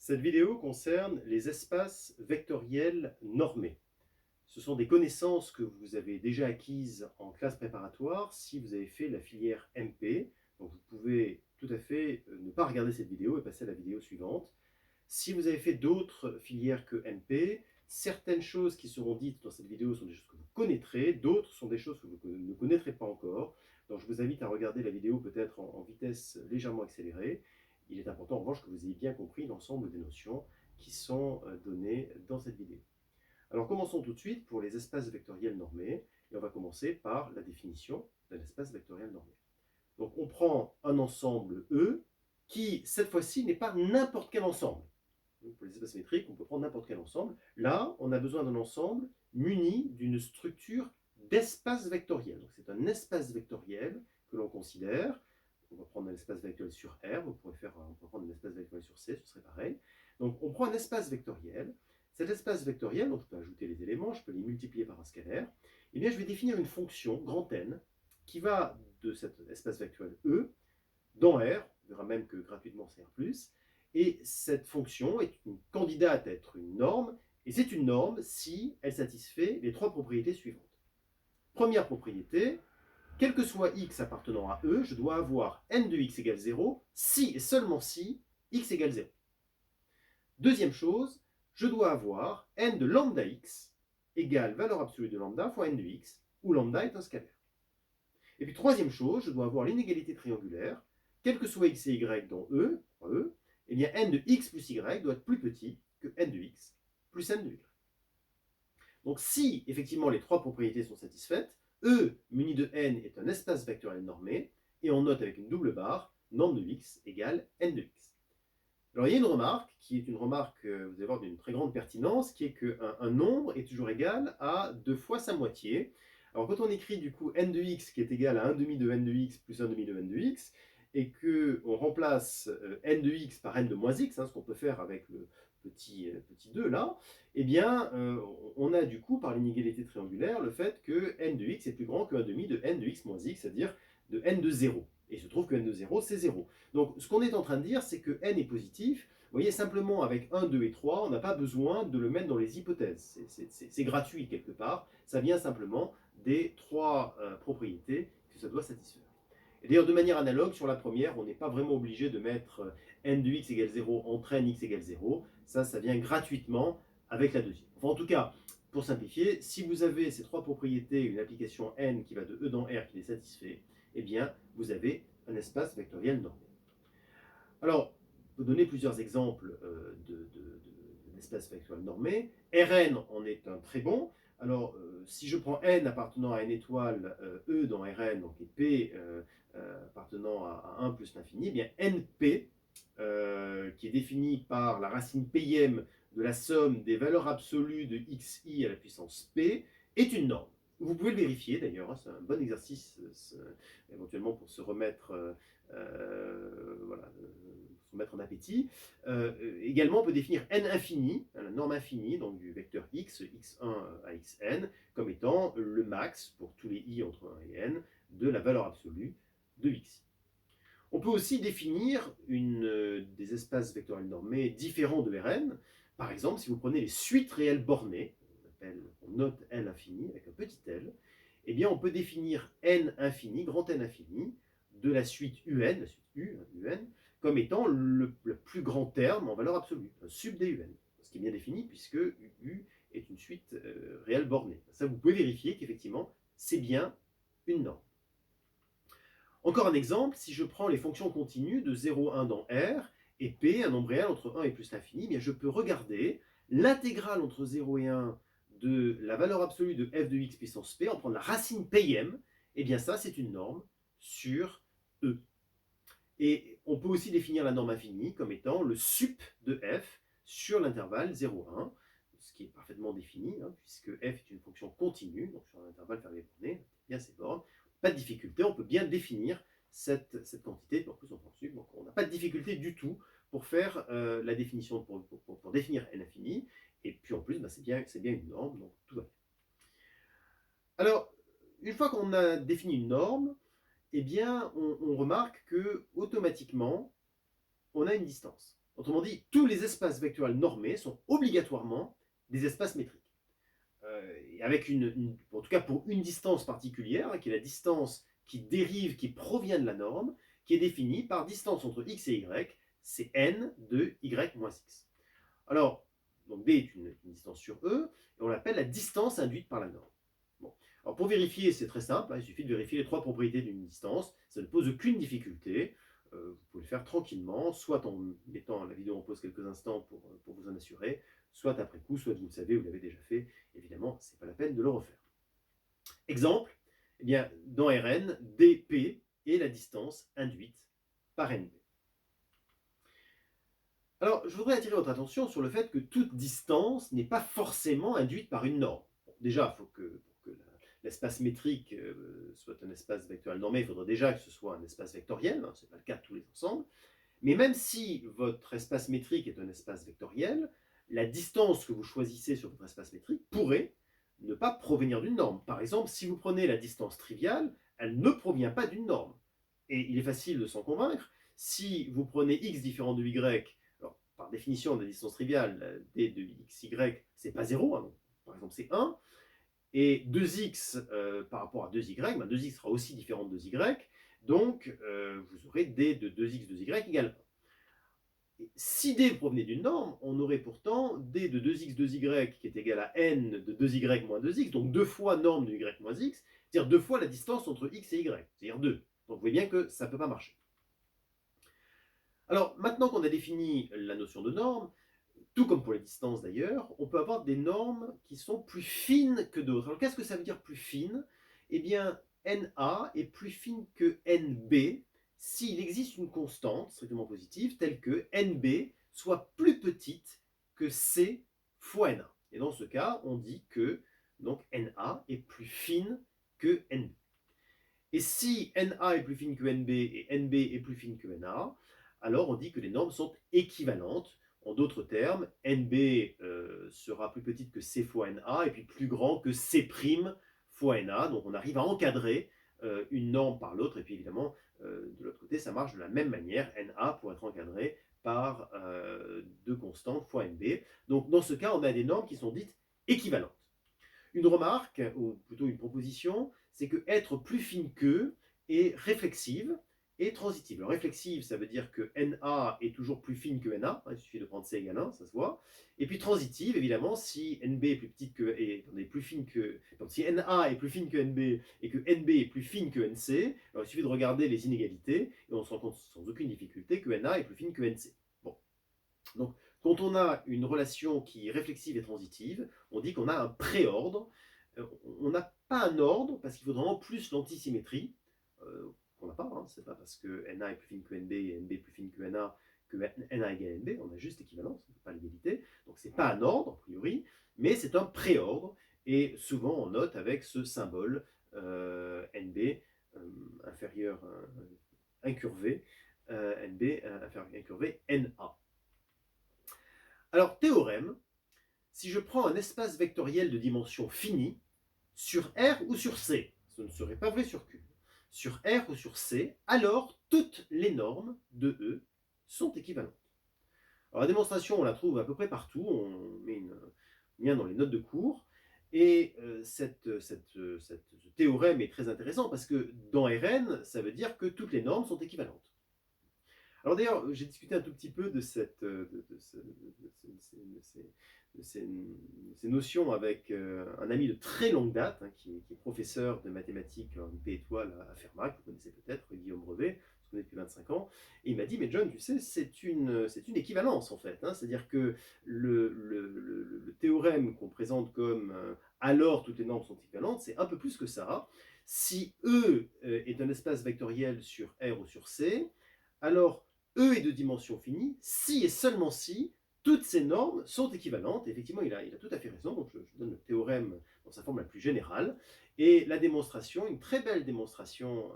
Cette vidéo concerne les espaces vectoriels normés. Ce sont des connaissances que vous avez déjà acquises en classe préparatoire si vous avez fait la filière MP. Donc vous pouvez tout à fait ne pas regarder cette vidéo et passer à la vidéo suivante. Si vous avez fait d'autres filières que MP, certaines choses qui seront dites dans cette vidéo sont des choses que vous connaîtrez, d'autres sont des choses que vous ne connaîtrez pas encore. Donc je vous invite à regarder la vidéo peut-être en vitesse légèrement accélérée. Il est important en revanche que vous ayez bien compris l'ensemble des notions qui sont données dans cette vidéo. Alors commençons tout de suite pour les espaces vectoriels normés, et on va commencer par la définition d'un espace vectoriel normé. Donc on prend un ensemble E qui, cette fois-ci, n'est pas n'importe quel ensemble. Donc, pour les espaces métriques, on peut prendre n'importe quel ensemble. Là, on a besoin d'un ensemble muni d'une structure d'espace vectoriel. Donc c'est un espace vectoriel que l'on considère. On va prendre un espace vectoriel sur R, on pourrait prendre un espace vectoriel sur C, ce serait pareil. Donc on prend un espace vectoriel. Cet espace vectoriel, donc je peux ajouter les éléments, je peux les multiplier par un scalaire. Eh bien, je vais définir une fonction, grand N, qui va de cet espace vectoriel E dans R, on verra même que gratuitement c'est R+, et cette fonction est une candidate à être une norme, et c'est une norme si elle satisfait les trois propriétés suivantes. Première propriété, quel que soit x appartenant à E, je dois avoir n de x égale 0, si et seulement si x égale 0. Deuxième chose, je dois avoir n de lambda x égale valeur absolue de lambda fois n de x, où lambda est un scalaire. Et puis troisième chose, je dois avoir l'inégalité triangulaire, quel que soit x et y dans E, eh bien n de x plus y doit être plus petit que n de x plus n de y. Donc si effectivement les trois propriétés sont satisfaites, E muni de n est un espace vectoriel normé, et on note avec une double barre, norme de x égale n de x. Alors il y a une remarque, qui est une remarque, vous allez voir, d'une très grande pertinence, qui est qu'un nombre est toujours égal à 2 fois sa moitié. Alors quand on écrit du coup n de x qui est égal à 1 demi de n de x plus 1 demi de n de x, et qu'on remplace n de x par n de moins x, ce qu'on peut faire avec le petit 2 là, eh bien on a du coup par l'inégalité triangulaire le fait que n de x est plus grand que 1 demi de n de x moins x, c'est-à-dire de n de 0. Et il se trouve que n de 0 c'est 0. Donc ce qu'on est en train de dire, c'est que n est positif. Vous voyez, simplement avec 1, 2 et 3, on n'a pas besoin de le mettre dans les hypothèses. C'est gratuit quelque part. Ça vient simplement des trois propriétés que ça doit satisfaire. Et d'ailleurs, de manière analogue, sur la première, on n'est pas vraiment obligé de mettre n de x égale 0 entre n x égale 0. Ça vient gratuitement avec la deuxième. Enfin, en tout cas, pour simplifier, si vous avez ces trois propriétés, une application n qui va de E dans R qui les satisfait, eh bien, vous avez un espace vectoriel normé. Alors, je peux donner plusieurs exemples d'espaces vectoriels normés. Rn en est un très bon. Alors, si je prends n appartenant à n étoile, E dans Rn, donc et P appartenant à 1 plus l'infini, eh bien Np, qui est défini par la racine pm de la somme des valeurs absolues de xi à la puissance p, est une norme. Vous pouvez le vérifier d'ailleurs, c'est un bon exercice éventuellement pour se remettre, se remettre en appétit. Également, on peut définir n infini, la norme infinie, donc du vecteur x, x1 à xn, comme étant le max pour tous les i entre 1 et n de la valeur absolue de xi. On peut aussi définir des espaces vectoriels normés différents de Rn. Par exemple, si vous prenez les suites réelles bornées, on note L infini avec un petit l, eh bien on peut définir n infini, grand N infini, de la suite UN, la suite U, UN, comme étant le plus grand terme en valeur absolue, un sub des UN. Ce qui est bien défini puisque U est une suite réelle bornée. Ça, vous pouvez vérifier qu'effectivement, c'est bien une norme. Encore un exemple, si je prends les fonctions continues de 0, 1 dans R, et P, un nombre réel entre 1 et plus l'infini, eh bien je peux regarder l'intégrale entre 0 et 1 de la valeur absolue de f de x puissance p, en prendre la racine pm, et bien ça c'est une norme sur E. Et on peut aussi définir la norme infinie comme étant le sup de f sur l'intervalle 0,1, ce qui est parfaitement défini, puisque f est une fonction continue, donc sur un intervalle fermé borné, bien ces bornes. Pas de difficulté, on peut bien définir cette quantité, en plus on prend sup, donc on n'a pas de difficulté du tout pour faire la définition, pour définir n infini, et puis en plus c'est bien une norme, donc tout va bien. Alors, une fois qu'on a défini une norme, eh bien on remarque que automatiquement on a une distance. Autrement dit, tous les espaces vectoriels normés sont obligatoirement des espaces métriques. Et avec en tout cas pour une distance particulière, qui est la distance qui dérive, qui provient de la norme, qui est définie par distance entre x et y, c'est n de y moins x. Alors, donc D est une distance sur E, et on l'appelle la distance induite par la norme. Bon. Alors pour vérifier, c'est très simple, hein, il suffit de vérifier les trois propriétés d'une distance, ça ne pose aucune difficulté, vous pouvez le faire tranquillement, soit en mettant la vidéo en pause quelques instants pour vous en assurer, soit après coup, soit vous le savez, vous l'avez déjà fait, évidemment, ce n'est pas la peine de le refaire. Exemple, eh bien, dans Rn, dp est la distance induite par nb. Alors, je voudrais attirer votre attention sur le fait que toute distance n'est pas forcément induite par une norme. Bon, déjà, pour que l'espace métrique soit un espace vectoriel normé, il faudrait déjà que ce soit un espace vectoriel, hein, ce n'est pas le cas de tous les ensembles. Mais même si votre espace métrique est un espace vectoriel, la distance que vous choisissez sur votre espace métrique pourrait ne pas provenir d'une norme. Par exemple, si vous prenez la distance triviale, elle ne provient pas d'une norme. Et il est facile de s'en convaincre. Si vous prenez x différent de y, alors, par définition de la distance triviale, d de xy, c'est pas 0, hein, donc, par exemple c'est 1, et 2x par rapport à 2y, ben 2x sera aussi différent de 2y, donc vous aurez d de 2x 2y égale 1. Et si d provenait d'une norme, on aurait pourtant d de 2x 2y qui est égal à n de 2y moins 2x, donc 2 fois norme de y moins x, c'est-à-dire 2 fois la distance entre x et y, c'est-à-dire 2. Donc vous voyez bien que ça ne peut pas marcher. Alors maintenant qu'on a défini la notion de norme, tout comme pour les distances d'ailleurs, on peut avoir des normes qui sont plus fines que d'autres. Alors qu'est-ce que ça veut dire plus fine? Eh bien, NA est plus fine que NB s'il existe une constante strictement positive telle que NB soit plus petite que C fois NA. Et dans ce cas, on dit que donc, NA est plus fine que NB. Et si NA est plus fine que NB et NB est plus fine que NA, alors on dit que les normes sont équivalentes. En d'autres termes, NB sera plus petite que C fois NA et puis plus grand que C' fois NA. Donc on arrive à encadrer une norme par l'autre. Et puis évidemment, de l'autre côté, ça marche de la même manière. NA pour être encadré par deux constantes fois NB. Donc dans ce cas, on a des normes qui sont dites équivalentes. Une remarque, ou plutôt une proposition, c'est que être plus fine qu'eux est réflexive et transitive. Alors, réflexive, ça veut dire que NA est toujours plus fine que NA, il suffit de prendre C égale 1, ça se voit. Et puis transitive, évidemment, si NB est plus petite que, plus fine que, donc si NA est plus fine que NB et que NB est plus fine que NC, alors il suffit de regarder les inégalités et on se rend compte sans aucune difficulté que NA est plus fine que NC. Bon, donc quand on a une relation qui est réflexive et transitive, on dit qu'on a un préordre. On n'a pas un ordre parce qu'il faudrait en plus l'antisymétrie, qu'on n'a pas. Hein, c'est pas parce que NA est plus fine que NB et NB est plus fine que NA que NA égale NB. On a juste équivalence, pas l'égalité. Donc c'est pas un ordre, a priori, mais c'est un préordre. Et souvent on note avec ce symbole NB inférieur incurvé, NB inférieur incurvé NA. Alors, théorème, si je prends un espace vectoriel de dimension finie, sur R ou sur C, ce ne serait pas vrai sur Q, sur R ou sur C, alors toutes les normes de E sont équivalentes. Alors la démonstration, on la trouve à peu près partout, on met un lien dans les notes de cours, et ce théorème est très intéressant parce que dans Rn, ça veut dire que toutes les normes sont équivalentes. Alors d'ailleurs, j'ai discuté un tout petit peu de ces notions avec un ami de très longue date, hein, qui est professeur de mathématiques en P étoile à Fermat, que vous connaissez peut-être, Guillaume Brevet, on se connaît depuis 25 ans, et il m'a dit, mais John, tu sais, c'est une équivalence en fait, hein, c'est-à-dire que le théorème qu'on présente comme alors toutes les normes sont équivalentes, c'est un peu plus que ça. Si E est un espace vectoriel sur R ou sur C, alors E est de dimension finie, si et seulement si, toutes ces normes sont équivalentes. Et effectivement, il a tout à fait raison. Donc, je donne le théorème dans sa forme la plus générale. Et la démonstration, une très belle démonstration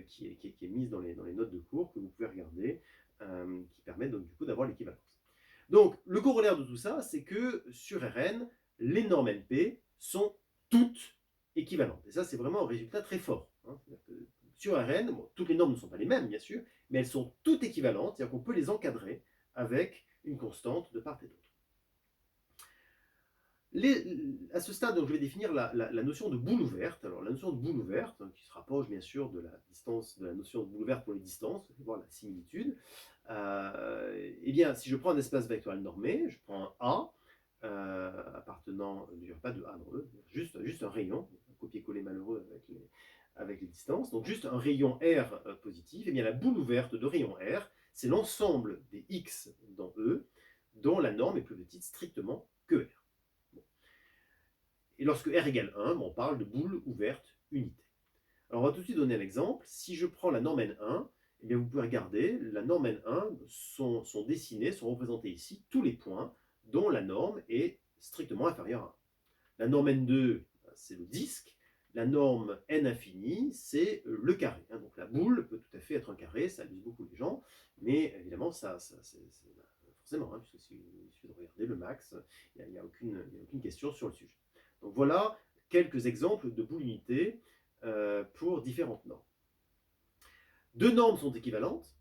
qui est mise dans les notes de cours, que vous pouvez regarder, qui permet donc du coup d'avoir l'équivalence. Donc, le corollaire de tout ça, c'est que sur Rn, les normes NP sont toutes équivalentes. Et ça, c'est vraiment un résultat très fort. Hein. Sur Rn, bon, toutes les normes ne sont pas les mêmes, bien sûr, mais elles sont toutes équivalentes, c'est-à-dire qu'on peut les encadrer avec une constante de part et d'autre. À ce stade, donc, je vais définir la notion de boule ouverte. Alors, la notion de boule ouverte, qui se rapproche bien sûr de la distance, de la notion de boule ouverte pour les distances, vous allez voir la similitude. Eh bien, si je prends un espace vectoriel normé, je prends un A, appartenant, pas de A dans E, juste un rayon, un copier-coller malheureux avec les distances, donc juste un rayon R positif, eh bien la boule ouverte de rayon R, c'est l'ensemble des X dans E, dont la norme est plus petite strictement que R. Et lorsque R égale 1, on parle de boule ouverte unité. Alors on va tout de suite donner un exemple. Si je prends la norme N1, eh bien vous pouvez regarder, la norme N1 sont dessinés, sont représentés ici tous les points dont la norme est strictement inférieure à 1. La norme N2, c'est le disque. La norme N infini, c'est le carré. Donc la boule peut tout à fait être un carré, ça amuse beaucoup les gens, mais évidemment, c'est forcément, puisque il suffit de regarder le max, il n'y a aucune question sur le sujet. Donc voilà quelques exemples de boules unités pour différentes normes. Deux normes sont équivalentes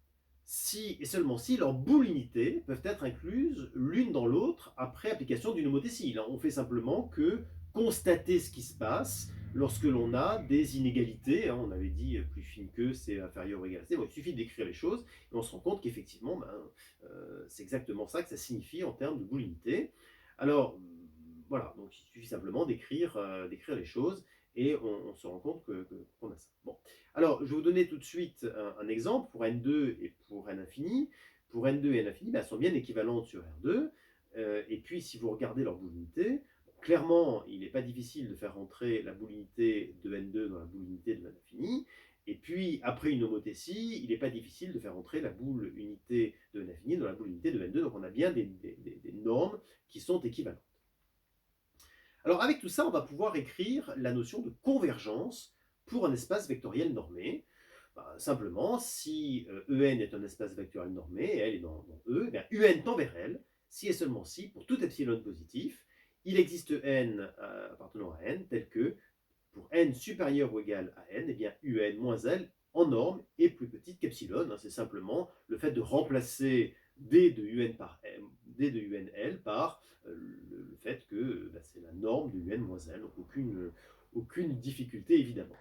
si et seulement si leurs boules unités peuvent être incluses l'une dans l'autre après application d'une homothétie. Là, on fait simplement que constater ce qui se passe lorsque l'on a des inégalités. On avait dit plus fine que c'est inférieur ou égal à c. Bon, il suffit d'écrire les choses et on se rend compte qu'effectivement, c'est exactement ça que ça signifie en termes de boules unités. Alors, voilà, donc il suffit simplement d'écrire les choses et on se rend compte qu'on a ça. Bon. Alors, je vais vous donner tout de suite un exemple pour N2 et pour N infini. Pour N2 et N infini, elles sont bien équivalentes sur R2. Et puis, si vous regardez leur boule unité, clairement, il n'est pas difficile de faire rentrer la boule unité de N2 dans la boule unité de N infini. Et puis, après une homothétie, il n'est pas difficile de faire rentrer la boule unité de N infini dans la boule unité de N2. Donc, on a bien des normes qui sont équivalentes. Alors, avec tout ça, on va pouvoir écrire la notion de convergence pour un espace vectoriel normé. Simplement, si En est un espace vectoriel normé, et elle est dans E, bien, Un tend vers elle, si et seulement si, pour tout epsilon positif, il existe N appartenant à N, tel que, pour N supérieur ou égal à N, eh bien, Un moins L en norme est plus petite qu'epsilon. C'est simplement le fait de remplacer D de UN par M, D de UNL par le fait que c'est la norme de UN moins L, donc aucune difficulté évidemment.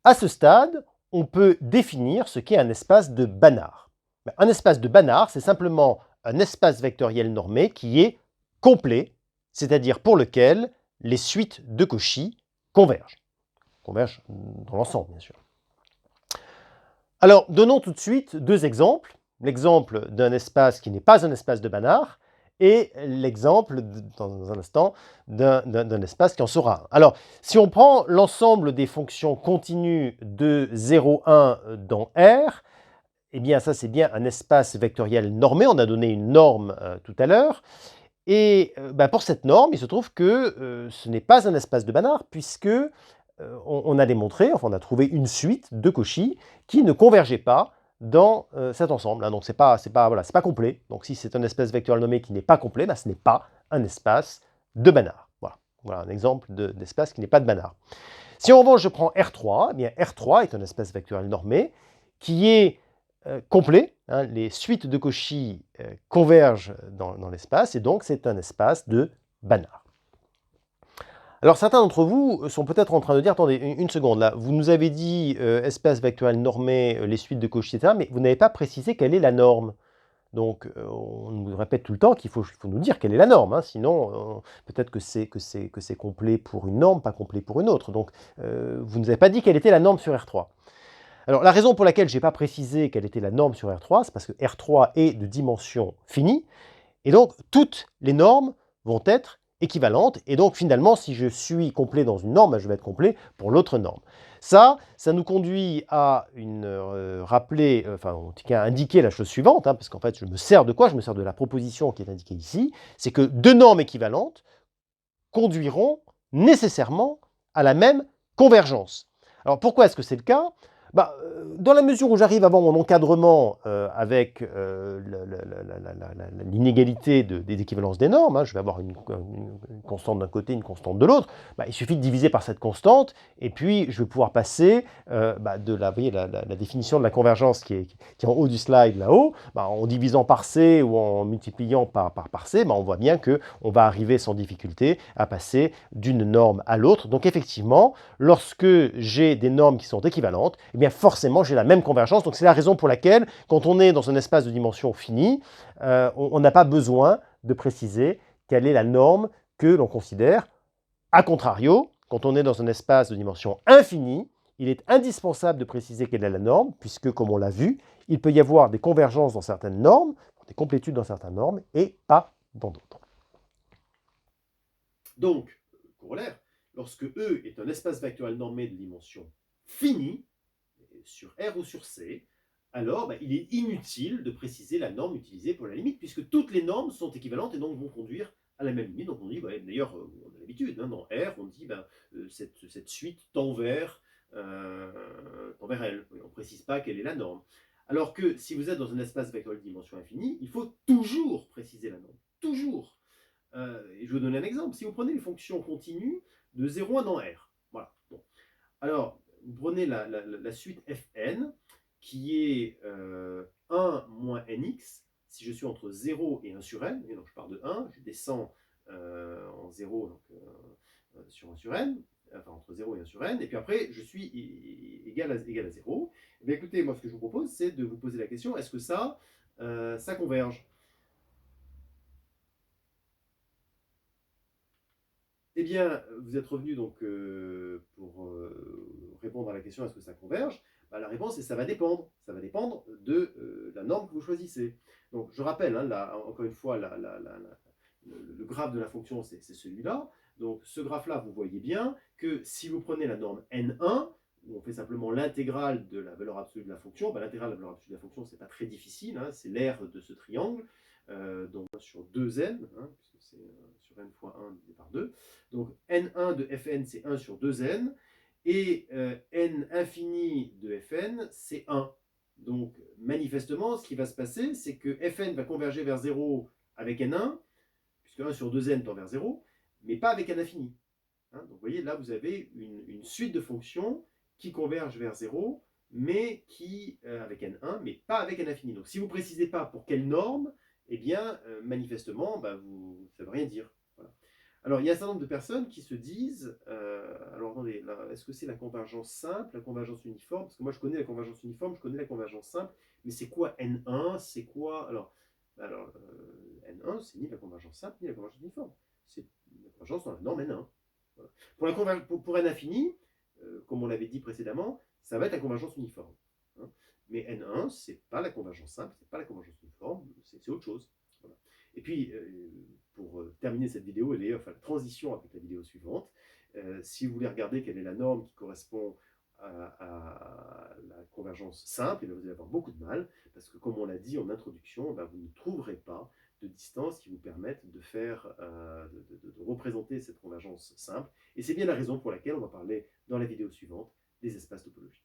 À ce stade, on peut définir ce qu'est un espace de Banach. Un espace de Banach, c'est simplement un espace vectoriel normé qui est complet, c'est-à-dire pour lequel les suites de Cauchy convergent. Convergent dans l'ensemble, bien sûr. Alors, donnons tout de suite deux exemples. L'exemple d'un espace qui n'est pas un espace de Banach et l'exemple, dans un instant, d'un espace qui en sera un. Alors, si on prend l'ensemble des fonctions continues de 0, 1 dans R, eh bien, ça, c'est bien un espace vectoriel normé. On a donné une norme tout à l'heure. Et pour cette norme, il se trouve que ce n'est pas un espace de Banach, puisque on a démontré, enfin on a trouvé une suite de Cauchy qui ne convergeait pas dans cet ensemble. Donc c'est pas complet. Donc si c'est un espace vectoriel nommé qui n'est pas complet, ce n'est pas un espace de Banach. Voilà un exemple d'espace qui n'est pas de Banach. Si en revanche je prends R3, eh bien R3 est un espace vectoriel normé qui est complet. Les suites de Cauchy convergent dans l'espace et donc c'est un espace de Banach. Alors certains d'entre vous sont peut-être en train de dire, attendez une seconde là, vous nous avez dit espace vectoriel normé, les suites de Cauchy, etc., mais vous n'avez pas précisé quelle est la norme. Donc on nous répète tout le temps qu'il faut nous dire quelle est la norme, sinon peut-être que c'est complet pour une norme, pas complet pour une autre. Donc vous ne nous avez pas dit quelle était la norme sur R3. Alors la raison pour laquelle je n'ai pas précisé quelle était la norme sur R3, c'est parce que R3 est de dimension finie, et donc toutes les normes vont être équivalentes, et donc finalement, si je suis complet dans une norme, je vais être complet pour l'autre norme. Ça nous conduit à rappeler, en tout cas à indiquer la chose suivante, parce qu'en fait, je me sers de quoi? Je me sers de la proposition qui est indiquée ici, c'est que deux normes équivalentes conduiront nécessairement à la même convergence. Alors pourquoi est-ce que c'est le cas? Dans la mesure où j'arrive à avoir mon encadrement avec l'inégalité des équivalences des normes, je vais avoir une constante d'un côté, une constante de l'autre, il suffit de diviser par cette constante, et puis je vais pouvoir passer de vous voyez, la définition de la convergence qui est en haut du slide là-haut, en divisant par C ou en multipliant par C, on voit bien qu'on va arriver sans difficulté à passer d'une norme à l'autre. Donc effectivement, lorsque j'ai des normes qui sont équivalentes, eh bien forcément j'ai la même convergence. Donc c'est la raison pour laquelle, quand on est dans un espace de dimension finie, on n'a pas besoin de préciser quelle est la norme que l'on considère. A contrario, quand on est dans un espace de dimension infinie, il est indispensable de préciser quelle est la norme, puisque, comme on l'a vu, il peut y avoir des convergences dans certaines normes, des complétudes dans certaines normes, et pas dans d'autres. Donc, corollaire, lorsque E est un espace vectoriel normé de dimension finie, sur R ou sur C, alors il est inutile de préciser la norme utilisée pour la limite, puisque toutes les normes sont équivalentes et donc vont conduire à la même limite. Donc on dit, d'ailleurs, on a l'habitude, dans R, on dit cette suite tend vers L. On ne précise pas quelle est la norme. Alors que si vous êtes dans un espace vectoriel de dimension infinie, il faut toujours préciser la norme. Toujours. Et je vais vous donner un exemple. Si vous prenez les fonctions continues de 0 à 1 dans R, voilà. Bon. Alors, vous prenez la suite Fn, qui est 1 moins nx, si je suis entre 0 et 1 sur n, et donc je pars de 1, je descends en 0 donc, sur 1 sur n, enfin entre 0 et 1 sur n, et puis après je suis égal à 0. Et bien écoutez, moi ce que je vous propose, c'est de vous poser la question, est-ce que ça converge? Eh bien, vous êtes revenu donc pour répondre à la question est-ce que ça converge? La réponse est ça va dépendre. Ça va dépendre de la norme que vous choisissez. Donc, je rappelle, là, encore une fois, le graphe de la fonction, c'est celui-là. Donc, ce graphe-là, vous voyez bien que si vous prenez la norme n1, où on fait simplement l'intégrale de la valeur absolue de la fonction, l'intégrale de la valeur absolue de la fonction, c'est pas très difficile, c'est l'aire de ce triangle, donc sur 2n, puisque c'est sur n fois 1 divisé par 2. Donc n1 de fn, c'est 1 sur 2n, et n infini de fn, c'est 1. Donc manifestement, ce qui va se passer, c'est que fn va converger vers 0 avec n1, puisque 1 sur 2n tend vers 0, mais pas avec n infini. Donc vous voyez, là, vous avez une suite de fonctions qui convergent vers 0, mais qui, avec n1, mais pas avec n infini. Donc si vous ne précisez pas pour quelle norme, eh bien, manifestement, ça ne veut rien dire. Voilà. Alors, il y a un certain nombre de personnes qui se disent, alors attendez, est-ce que c'est la convergence simple, la convergence uniforme? Parce que moi, je connais la convergence uniforme, je connais la convergence simple, mais c'est quoi N1? C'est quoi N1, c'est ni la convergence simple, ni la convergence uniforme. C'est la convergence dans la norme N1. Voilà. Pour N infini, comme on l'avait dit précédemment, ça va être la convergence uniforme. Mais N1, c'est pas la convergence simple, c'est pas la convergence uniforme, c'est autre chose. Voilà. Et puis, pour terminer cette vidéo, la transition avec la vidéo suivante. Si vous voulez regarder quelle est la norme qui correspond à la convergence simple, vous allez avoir beaucoup de mal, parce que comme on l'a dit en introduction, vous ne trouverez pas de distance qui vous permettent de faire, de représenter cette convergence simple. Et c'est bien la raison pour laquelle on va parler dans la vidéo suivante des espaces topologiques.